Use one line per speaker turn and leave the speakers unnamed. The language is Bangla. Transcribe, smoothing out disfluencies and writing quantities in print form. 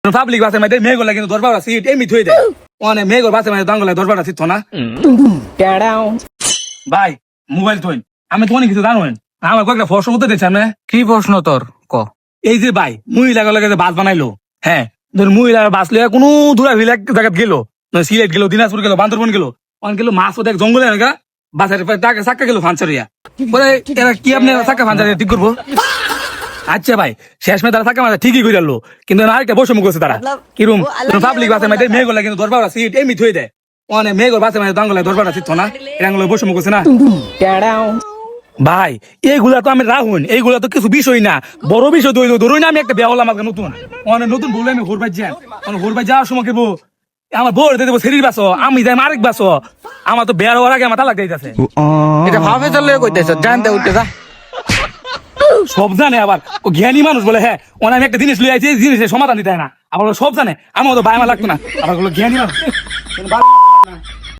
পাবলিক বাসের মধ্যে মেয়েগুলা কিন্তু দরবার সিট এমনি থুয়ে দেয় অনেক মেয়েগুলো বাসের মধ্যে দাঙ্গলা দরবার সিট না ভাই মোবাইল থইন আমি তো অনেক কিছু জানুন আমার কয়েকটা প্রশ্ন উত্তর দিচ্ছি আমি
কি প্রশ্ন তোর ক?
এই যে ভাই মহিলা লাগে বাস বানাইলো হ্যাঁ ধর মহিলা বাস লিয়ে কোনো দূরা জায়গা গেলো সিলেট গেলো দিনাজপুর গেলো বান্দরবন গেলো অনেক গেলো মাছ ওদের জঙ্গলে এলাকা বাসের চাক্কা গেলো ফানসারিয়া বলে এরা কি আপনি চাক্কা ফানসারিয়া ঠিক করবো আচ্ছা ভাই শেষ মেয়ে তারা চাক্কা মাথা ঠিকই করে আনলো কিন্তু আরেকটা বসে মুখ করছে তারা কিরম পাবলিক বাসের মধ্যে মেয়েগুলা কিন্তু দরবার সিট এমনি থুয়ে দেয় অনেক মেয়েগুলো বাসের মধ্যে দাঙ্গলা দরবার সিট না এরাগুলো বসে মুখ করছে না ভাই এইগুলা তো আমি রাহুন এইগুলা তো কিছু বিষয় না বড় বিষয় ধরুন না আমি একটা বিয়া হলাম আমাকে নতুন অনেক নতুন বলে আমি ঘুরবাই যাই ঘুরবাই যাওয়ার সময় কেবো আমার বউ দিয়ে দেবো শরীর বাসো আমি যাই আরেক বাসো আমার তো বেয়ার হওয়ার আগে আমার তালাক দিতেছে
এটা ভাবে চলে কইতেছ জানতে উঠতে যা
সব জানে আবার ও জ্ঞানী মানুষ বলে হ্যাঁ ওনা আমি একটা জিনিস লই আইছি জিনিসের সমাধান দিতে হয় না আবার ও সব জানে আমার তো ভাই আমার লাগতো না আবার জ্ঞানী মানুষ